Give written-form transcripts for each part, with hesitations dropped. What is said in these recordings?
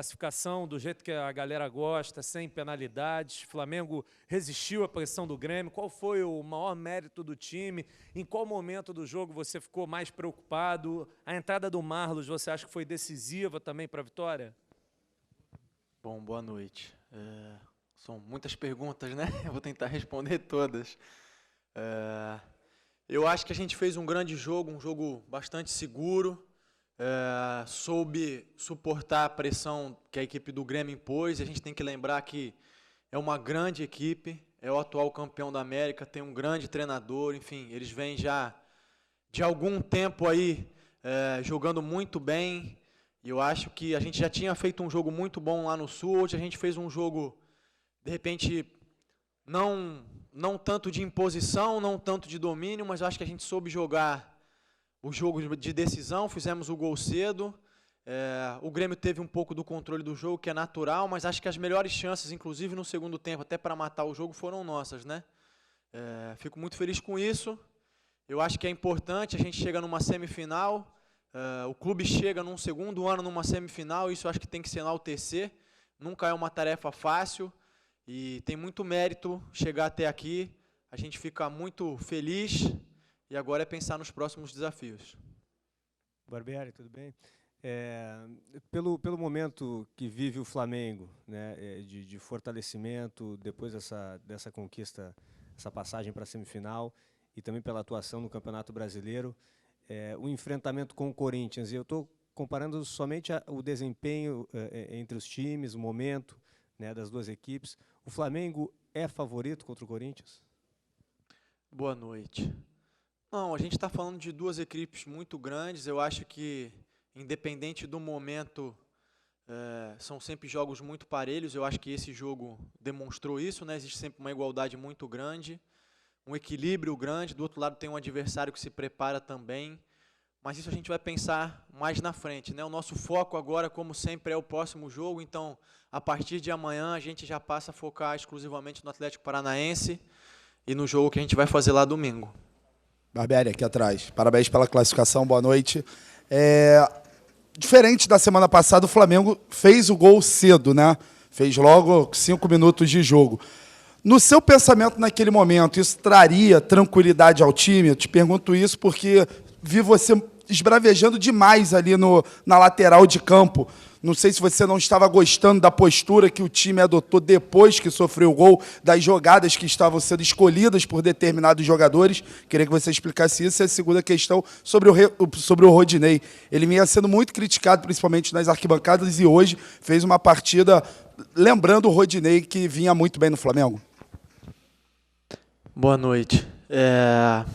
classificação do jeito que a galera gosta, sem penalidades. Flamengo resistiu à pressão do Grêmio. Qual foi o maior mérito do time? Em qual momento do jogo você ficou mais preocupado? A entrada do Marlos, você acha que foi decisiva também para a vitória? Bom, boa noite. São muitas perguntas, né? Eu vou tentar responder todas. Eu acho que a gente fez um grande jogo, um jogo bastante seguro. Soube suportar a pressão que a equipe do Grêmio impôs. A gente tem que lembrar que é uma grande equipe, é o atual campeão da América, tem um grande treinador, enfim, eles vêm já de algum tempo aí jogando muito bem. E eu acho que a gente já tinha feito um jogo muito bom lá no Sul. Hoje a gente fez um jogo, de repente, não tanto de imposição, não tanto de domínio, mas eu acho que a gente soube jogar o jogo de decisão, fizemos o gol cedo. O Grêmio teve um pouco do controle do jogo, que é natural, mas acho que as melhores chances, inclusive no segundo tempo, até para matar o jogo, foram nossas, né? Fico muito feliz com isso. Eu acho que é importante, a gente chega numa semifinal, o clube chega num segundo ano numa semifinal, isso eu acho que tem que se enaltecer. Nunca é uma tarefa fácil e tem muito mérito chegar até aqui. A gente fica muito feliz e agora é pensar nos próximos desafios. Barbieri, tudo bem? Pelo momento que vive o Flamengo, né, de fortalecimento, depois dessa conquista, essa passagem para a semifinal, e também pela atuação no Campeonato Brasileiro, o enfrentamento com o Corinthians, e eu estou comparando somente o desempenho entre os times, o momento, né, das duas equipes. O Flamengo é favorito contra o Corinthians? Boa noite. Não, a gente está falando de duas equipes muito grandes. Eu acho que, independente do momento, são sempre jogos muito parelhos. Eu acho que esse jogo demonstrou isso, né? Existe sempre uma igualdade muito grande, um equilíbrio grande. Do outro lado tem um adversário que se prepara também. Mas isso a gente vai pensar mais na frente, né? O nosso foco agora, como sempre, é o próximo jogo. Então, a partir de amanhã, a gente já passa a focar exclusivamente no Atlético Paranaense e no jogo que a gente vai fazer lá domingo. Barbieri, aqui atrás. Parabéns pela classificação, boa noite. Diferente da semana passada, o Flamengo fez o gol cedo, né? Fez logo 5 minutos de jogo. No seu pensamento naquele momento, isso traria tranquilidade ao time? Eu te pergunto isso porque vi você esbravejando demais ali na lateral de campo. Não sei se você não estava gostando da postura que o time adotou depois que sofreu o gol, das jogadas que estavam sendo escolhidas por determinados jogadores. Queria que você explicasse isso. E a segunda questão sobre o Rodinei. Ele vinha sendo muito criticado, principalmente nas arquibancadas, e hoje fez uma partida lembrando o Rodinei, que vinha muito bem no Flamengo. Boa noite. A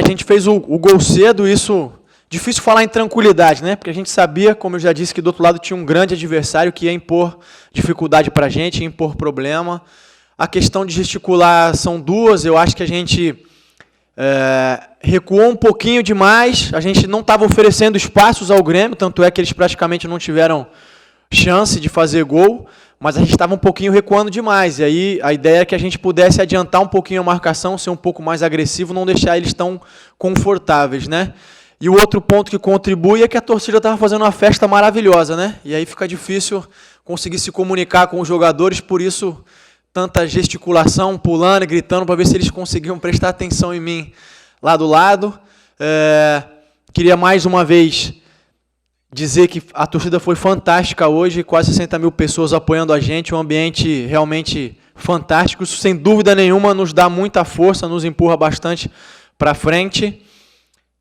gente fez o gol cedo, isso... Difícil falar em tranquilidade, né? Porque a gente sabia, como eu já disse, que do outro lado tinha um grande adversário que ia impor dificuldade para a gente, ia impor problema. A questão de gesticular são duas. Eu acho que a gente recuou um pouquinho demais. A gente não estava oferecendo espaços ao Grêmio, tanto é que eles praticamente não tiveram chance de fazer gol, mas a gente estava um pouquinho recuando demais. E aí a ideia é que a gente pudesse adiantar um pouquinho a marcação, ser um pouco mais agressivo, não deixar eles tão confortáveis, né? E o outro ponto que contribui é que a torcida estava fazendo uma festa maravilhosa, né? E aí fica difícil conseguir se comunicar com os jogadores, por isso tanta gesticulação, pulando e gritando para ver se eles conseguiam prestar atenção em mim lá do lado. Queria mais uma vez dizer que a torcida foi fantástica hoje, quase 60 mil pessoas apoiando a gente, um ambiente realmente fantástico. Isso, sem dúvida nenhuma, nos dá muita força, nos empurra bastante para frente.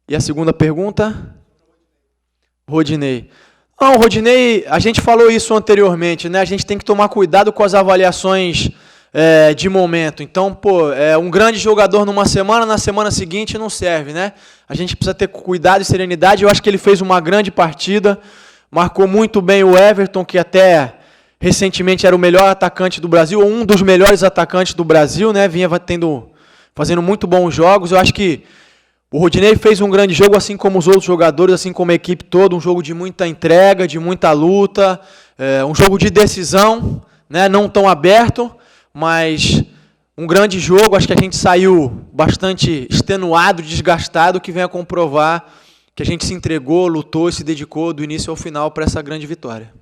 E a segunda pergunta? Rodinei. Não, Rodinei, a gente falou isso anteriormente, né? A gente tem que tomar cuidado com as avaliações de momento. Então, um grande jogador numa semana, na semana seguinte não serve, né? A gente precisa ter cuidado e serenidade. Eu acho que ele fez uma grande partida, marcou muito bem o Everton, que até recentemente era o melhor atacante do Brasil, ou um dos melhores atacantes do Brasil, né? Vinha fazendo muito bons jogos. Eu acho que o Rodinei fez um grande jogo, assim como os outros jogadores, assim como a equipe toda, um jogo de muita entrega, de muita luta, um jogo de decisão, né, não tão aberto, mas um grande jogo. Acho que a gente saiu bastante extenuado, desgastado, que vem a comprovar que a gente se entregou, lutou e se dedicou do início ao final para essa grande vitória.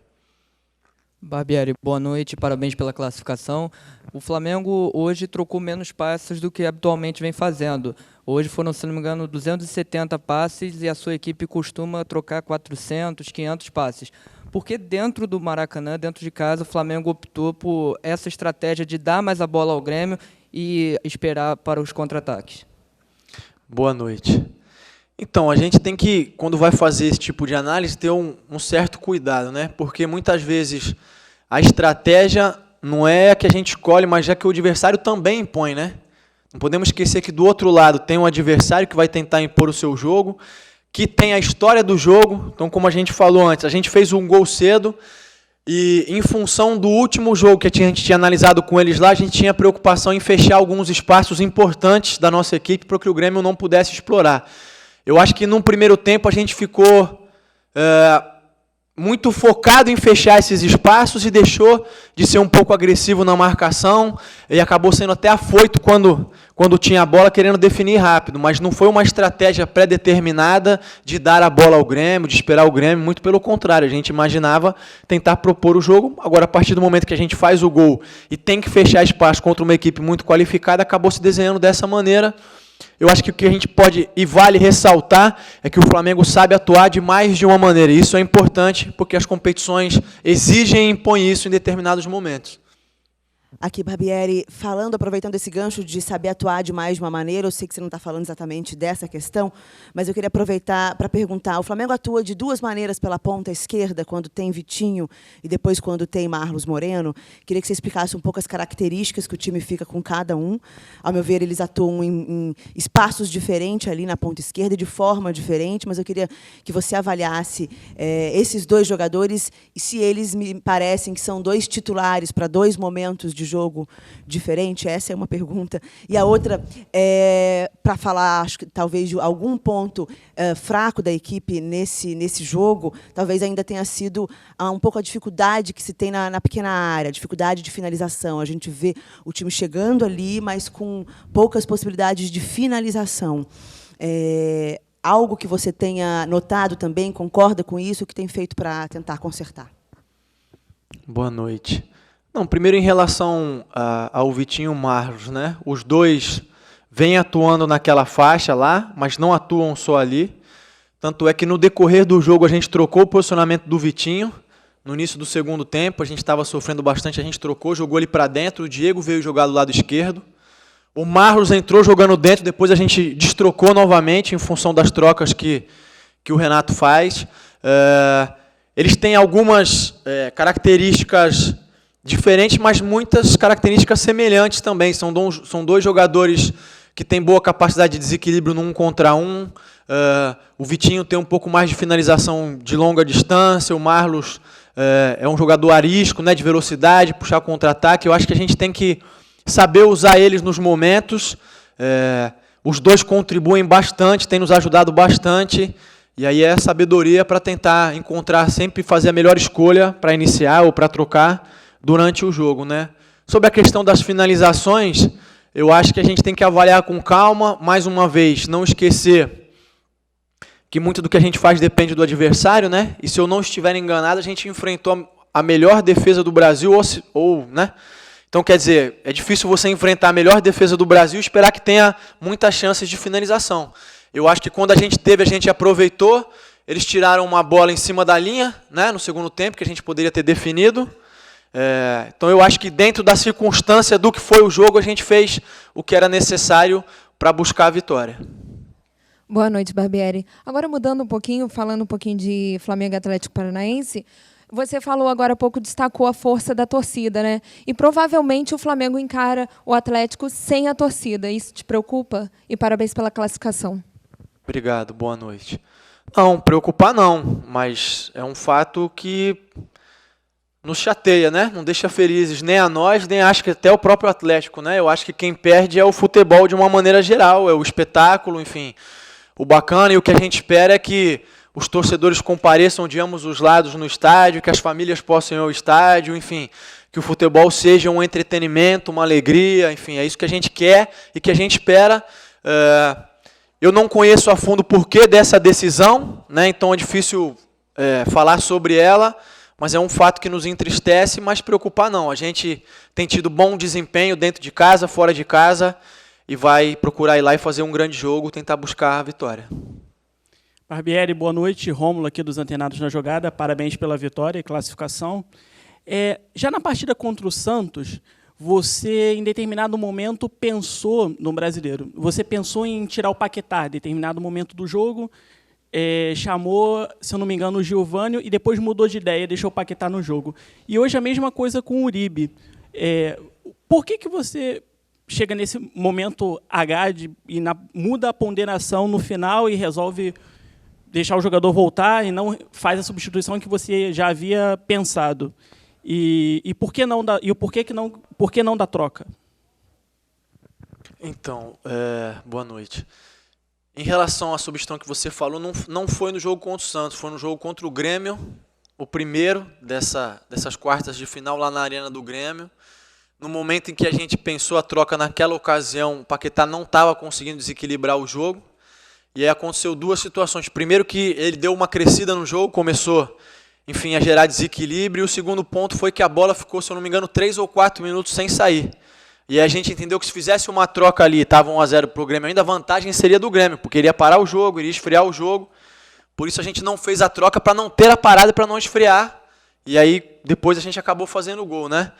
Barbieri, boa noite, parabéns pela classificação. O Flamengo hoje trocou menos passes do que habitualmente vem fazendo. Hoje foram, se não me engano, 270 passes e a sua equipe costuma trocar 400, 500 passes. Por que dentro do Maracanã, dentro de casa, o Flamengo optou por essa estratégia de dar mais a bola ao Grêmio e esperar para os contra-ataques? Boa noite. Então, a gente tem que, quando vai fazer esse tipo de análise, ter um certo cuidado, né? Porque muitas vezes a estratégia não é a que a gente escolhe, mas é que o adversário também impõe, né? Não podemos esquecer que do outro lado tem um adversário que vai tentar impor o seu jogo, que tem a história do jogo. Então, como a gente falou antes, a gente fez um gol cedo e, em função do último jogo que a gente tinha analisado com eles lá, a gente tinha preocupação em fechar alguns espaços importantes da nossa equipe para que o Grêmio não pudesse explorar. Eu acho que, num primeiro tempo, a gente ficou muito focado em fechar esses espaços e deixou de ser um pouco agressivo na marcação e acabou sendo até afoito quando tinha a bola, querendo definir rápido. Mas não foi uma estratégia pré-determinada de dar a bola ao Grêmio, de esperar o Grêmio, muito pelo contrário. A gente imaginava tentar propor o jogo. Agora, a partir do momento que a gente faz o gol e tem que fechar espaço contra uma equipe muito qualificada, acabou se desenhando dessa maneira. Eu acho que o que a gente pode e vale ressaltar é que o Flamengo sabe atuar de mais de uma maneira. E isso é importante porque as competições exigem e impõem isso em determinados momentos. Aqui, Barbieri, aproveitando esse gancho de saber atuar de mais de uma maneira, eu sei que você não está falando exatamente dessa questão, mas eu queria aproveitar para perguntar, o Flamengo atua de duas maneiras pela ponta esquerda, quando tem Vitinho e depois quando tem Marlos Moreno. Queria que você explicasse um pouco as características que o time fica com cada um. Ao meu ver, eles atuam em espaços diferentes ali na ponta esquerda e de forma diferente, mas eu queria que você avaliasse esses dois jogadores e se eles me parecem que são dois titulares para dois momentos de jogo diferente. Essa é uma pergunta. E a outra, para falar, acho que talvez de algum ponto fraco da equipe nesse jogo, talvez ainda tenha sido um pouco a dificuldade que se tem na pequena área, a dificuldade de finalização. A gente vê o time chegando ali, mas com poucas possibilidades de finalização. Algo que você tenha notado também, concorda com isso, o que tem feito para tentar consertar? Boa noite. Não, primeiro em relação ao Vitinho e o Marlos, né? Os dois vêm atuando naquela faixa lá, mas não atuam só ali. Tanto é que no decorrer do jogo a gente trocou o posicionamento do Vitinho. No início do segundo tempo a gente estava sofrendo bastante, a gente trocou, jogou ele para dentro, o Diego veio jogar do lado esquerdo. O Marlos entrou jogando dentro, depois a gente destrocou novamente em função das trocas que o Renato faz. Eles têm algumas características diferentes, mas muitas características semelhantes também. São dois jogadores que têm boa capacidade de desequilíbrio no 1 contra 1. O Vitinho tem um pouco mais de finalização de longa distância. O Marlos é um jogador arisco, né, de velocidade, puxar contra-ataque. Eu acho que a gente tem que saber usar eles nos momentos. Os dois contribuem bastante, têm nos ajudado bastante. E aí é sabedoria para tentar encontrar, sempre fazer a melhor escolha para iniciar ou para trocar durante o jogo, né? Sobre a questão das finalizações, eu acho que a gente tem que avaliar com calma, mais uma vez, não esquecer que muito do que a gente faz depende do adversário, né? E se eu não estiver enganado, a gente enfrentou a melhor defesa do Brasil, né? Então, quer dizer, é difícil você enfrentar a melhor defesa do Brasil e esperar que tenha muitas chances de finalização. Eu acho que quando a gente aproveitou, eles tiraram uma bola em cima da linha, né, no segundo tempo, que a gente poderia ter definido. Então, eu acho que dentro da circunstância do que foi o jogo, a gente fez o que era necessário para buscar a vitória. Boa noite, Barbieri. Agora, mudando um pouquinho, falando um pouquinho de Flamengo e Atlético Paranaense, você falou agora há pouco, destacou a força da torcida, né? E provavelmente o Flamengo encara o Atlético sem a torcida. Isso te preocupa? E parabéns pela classificação. Obrigado, boa noite. Não, preocupar não, mas é um fato que nos chateia, né? Não deixa felizes nem a nós, nem acho que até o próprio Atlético, né? Eu acho que quem perde é o futebol de uma maneira geral, é o espetáculo, enfim. O bacana e o que a gente espera é que os torcedores compareçam de ambos os lados no estádio, que as famílias possam ir ao estádio, enfim, que o futebol seja um entretenimento, uma alegria, enfim, é isso que a gente quer e que a gente espera. Eu não conheço a fundo o porquê dessa decisão, né? Então é difícil falar sobre ela, mas é um fato que nos entristece, mas preocupar não. A gente tem tido bom desempenho dentro de casa, fora de casa, e vai procurar ir lá e fazer um grande jogo, tentar buscar a vitória. Barbieri, boa noite. Rômulo aqui dos Antenados na Jogada. Parabéns pela vitória e classificação. Já na partida contra o Santos, você, em determinado momento, pensou no Brasileiro. Você pensou em tirar o Paquetá, em determinado momento do jogo, chamou, se eu não me engano, o Giovânio e depois mudou de ideia, deixou o Paquetá no jogo. E hoje a mesma coisa com o Uribe. Por que você chega nesse momento H e muda a ponderação no final e resolve deixar o jogador voltar e não faz a substituição que você já havia pensado? E por que não por que não da troca? Então, boa noite. Em relação à substituição que você falou, não foi no jogo contra o Santos, foi no jogo contra o Grêmio, o primeiro dessas quartas de final lá na Arena do Grêmio. No momento em que a gente pensou a troca naquela ocasião, o Paquetá não estava conseguindo desequilibrar o jogo. E aí aconteceu duas situações. Primeiro que ele deu uma crescida no jogo, começou, enfim, a gerar desequilíbrio. E o segundo ponto foi que a bola ficou, se eu não me engano, 3 ou 4 minutos sem sair. E aí a gente entendeu que se fizesse uma troca ali, estava 1-0 para o Grêmio, ainda a vantagem seria do Grêmio, porque iria parar o jogo, iria esfriar o jogo. Por isso a gente não fez a troca para não ter a parada, para não esfriar. E aí depois a gente acabou fazendo o gol, né?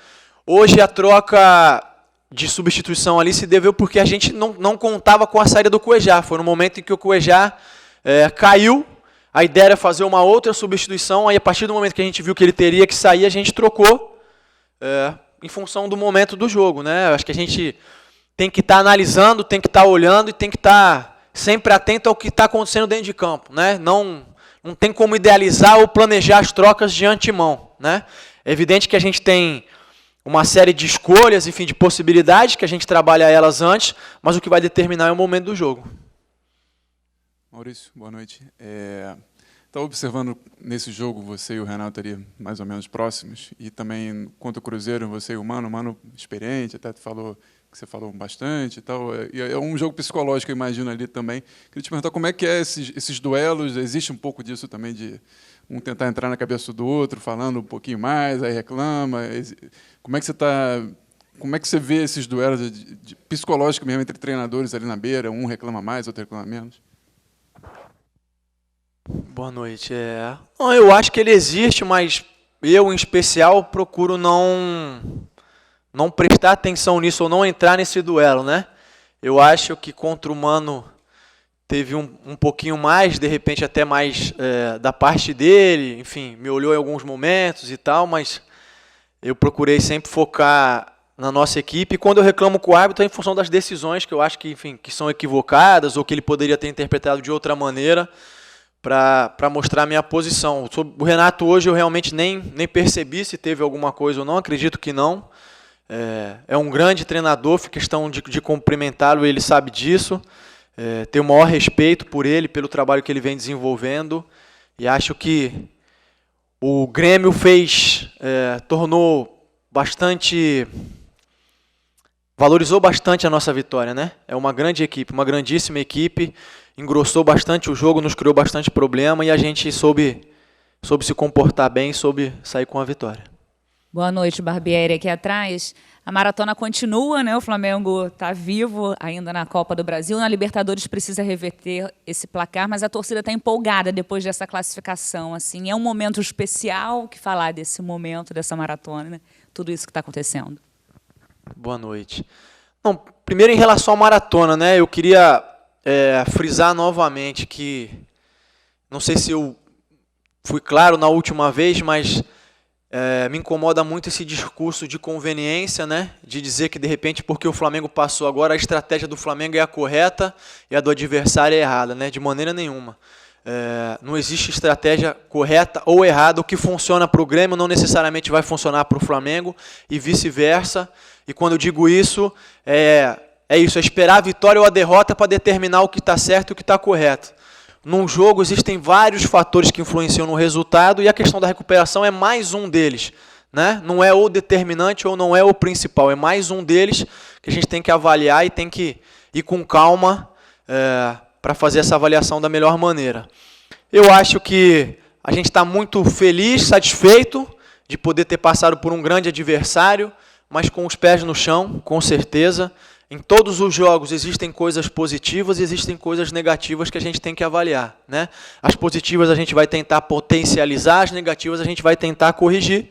Hoje a troca de substituição ali se deveu porque a gente não contava com a saída do Cuejá. Foi no momento em que o Cuejá caiu, a ideia era fazer uma outra substituição, aí a partir do momento que a gente viu que ele teria que sair, a gente trocou em função do momento do jogo, né? Acho que a gente tem que estar analisando, tem que estar olhando e tem que estar sempre atento ao que está acontecendo dentro de campo, né? Não tem como idealizar ou planejar as trocas de antemão, né? É evidente que a gente tem uma série de escolhas, enfim, de possibilidades, que a gente trabalha elas antes, mas o que vai determinar é o momento do jogo. Maurício, boa noite. Estava observando nesse jogo, você e o Renato ali mais ou menos próximos, e também contra o Cruzeiro, você e o Mano experiente, até falou que você falou bastante e tal. E é um jogo psicológico, eu imagino, ali também. Queria te perguntar como é que é esses duelos, existe um pouco disso também, de um tentar entrar na cabeça do outro, falando um pouquinho mais, aí reclama. Como é que você vê esses duelos psicológicos mesmo entre treinadores ali na beira, um reclama mais, outro reclama menos? Boa noite. Não, eu acho que ele existe, mas eu, em especial, procuro não prestar atenção nisso ou não entrar nesse duelo, né? Eu acho que contra o Mano teve um pouquinho mais, de repente até mais da parte dele, enfim, me olhou em alguns momentos e tal, mas eu procurei sempre focar na nossa equipe. E quando eu reclamo com o árbitro é em função das decisões que eu acho que, enfim, que são equivocadas ou que ele poderia ter interpretado de outra maneira para mostrar a minha posição. Sobre o Renato hoje eu realmente nem percebi se teve alguma coisa ou não, acredito que não. É um grande treinador, fiz questão de cumprimentá-lo, ele sabe disso. Tenho o maior respeito por ele, pelo trabalho que ele vem desenvolvendo, e acho que o Grêmio tornou bastante, valorizou bastante a nossa vitória, né? É uma grande equipe, uma grandíssima equipe, engrossou bastante o jogo, nos criou bastante problema e a gente soube se comportar bem, soube sair com a vitória. Boa noite, Barbieri. Aqui atrás, a maratona continua, né? O Flamengo está vivo ainda na Copa do Brasil. Na Libertadores precisa reverter esse placar, mas a torcida está empolgada depois dessa classificação. Assim, é um momento especial que falar desse momento, dessa maratona, né? Tudo isso que está acontecendo. Boa noite. Não, primeiro, em relação à maratona, né? Eu queria frisar novamente que, não sei se eu fui claro na última vez, mas me incomoda muito esse discurso de conveniência, né? De dizer que, de repente, porque o Flamengo passou agora, a estratégia do Flamengo é a correta e a do adversário é errada, né? De maneira nenhuma. Não existe estratégia correta ou errada. O que funciona para o Grêmio não necessariamente vai funcionar para o Flamengo e vice-versa. E quando eu digo isso, é esperar a vitória ou a derrota para determinar o que está certo e o que está correto. Num jogo existem vários fatores que influenciam no resultado e a questão da recuperação é mais um deles, né? Não é o determinante ou não é o principal, é mais um deles que a gente tem que avaliar e tem que ir com calma para fazer essa avaliação da melhor maneira. Eu acho que A gente está muito feliz, satisfeito de poder ter passado por um grande adversário, mas com os pés no chão, com certeza. Em todos os jogos existem coisas positivas e existem coisas negativas que a gente tem que avaliar, né? As positivas a gente vai tentar potencializar, as negativas a gente vai tentar corrigir.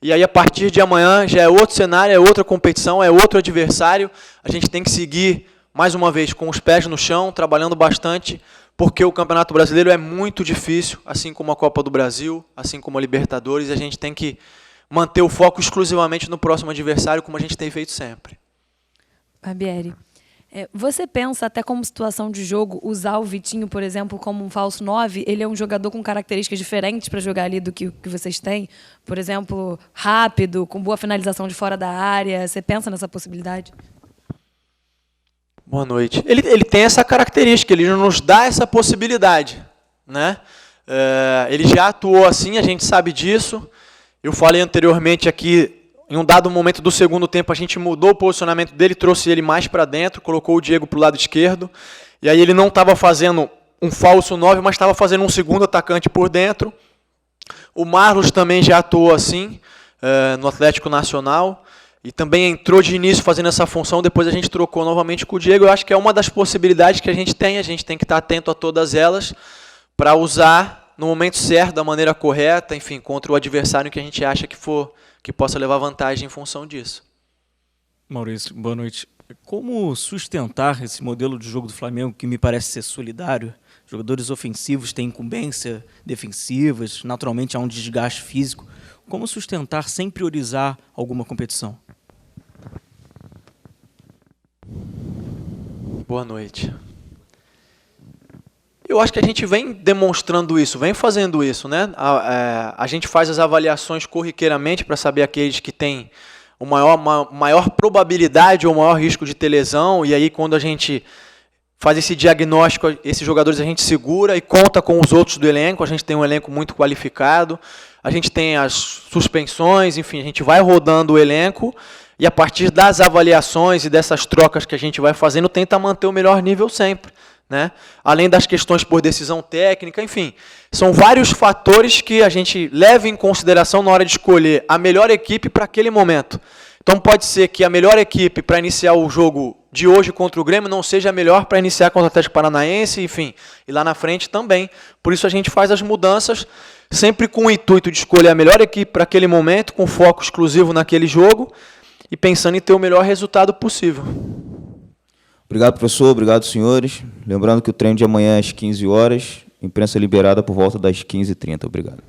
E aí, a partir de amanhã, já é outro cenário, é outra competição, é outro adversário. A gente tem que seguir, mais uma vez, com os pés no chão, trabalhando bastante, porque o Campeonato Brasileiro é muito difícil, assim como a Copa do Brasil, assim como a Libertadores, e a gente tem que manter o foco exclusivamente no próximo adversário, como a gente tem feito sempre. Barbieri, você pensa, até como situação de jogo, usar o Vitinho, por exemplo, como um falso 9? Ele é um jogador com características diferentes para jogar ali do que vocês têm? Por exemplo, rápido, com boa finalização de fora da área. Você pensa nessa possibilidade? Boa noite. Ele tem essa característica, ele nos dá essa possibilidade, né? Ele já atuou assim, a gente sabe disso. Eu falei anteriormente aqui, em um dado momento do segundo tempo, a gente mudou o posicionamento dele, trouxe ele mais para dentro, colocou o Diego para o lado esquerdo, e aí ele não estava fazendo um falso 9, mas estava fazendo um segundo atacante por dentro. O Marlos também já atuou assim, no Atlético Nacional, e também entrou de início fazendo essa função, depois a gente trocou novamente com o Diego. Eu acho que é uma das possibilidades que a gente tem que estar atento a todas elas, para usar no momento certo, da maneira correta, enfim, contra o adversário que a gente acha que possa levar vantagem em função disso. Maurício, boa noite. Como sustentar esse modelo de jogo do Flamengo, que me parece ser solidário? Jogadores ofensivos têm incumbência defensivas, naturalmente há um desgaste físico. Como sustentar sem priorizar alguma competição? Boa noite. Eu acho que a gente vem demonstrando isso, vem fazendo isso, né? A gente faz as avaliações corriqueiramente para saber aqueles que têm maior probabilidade ou maior risco de ter lesão, e aí quando a gente faz esse diagnóstico, esses jogadores a gente segura e conta com os outros do elenco. A gente tem um elenco muito qualificado, a gente tem as suspensões, enfim, a gente vai rodando o elenco e a partir das avaliações e dessas trocas que a gente vai fazendo, tenta manter o melhor nível sempre, né? Além das questões por decisão técnica, enfim, são vários fatores que a gente leva em consideração na hora de escolher a melhor equipe para aquele momento. Então pode ser que a melhor equipe para iniciar o jogo de hoje contra o Grêmio não seja a melhor para iniciar contra o Atlético Paranaense, enfim, e lá na frente também. Por isso a gente faz as mudanças sempre com o intuito de escolher a melhor equipe para aquele momento, com foco exclusivo naquele jogo e pensando em ter o melhor resultado possível. Obrigado, professor. Obrigado, senhores. Lembrando que o treino de amanhã é às 15 horas, imprensa liberada por volta das 15h30. Obrigado.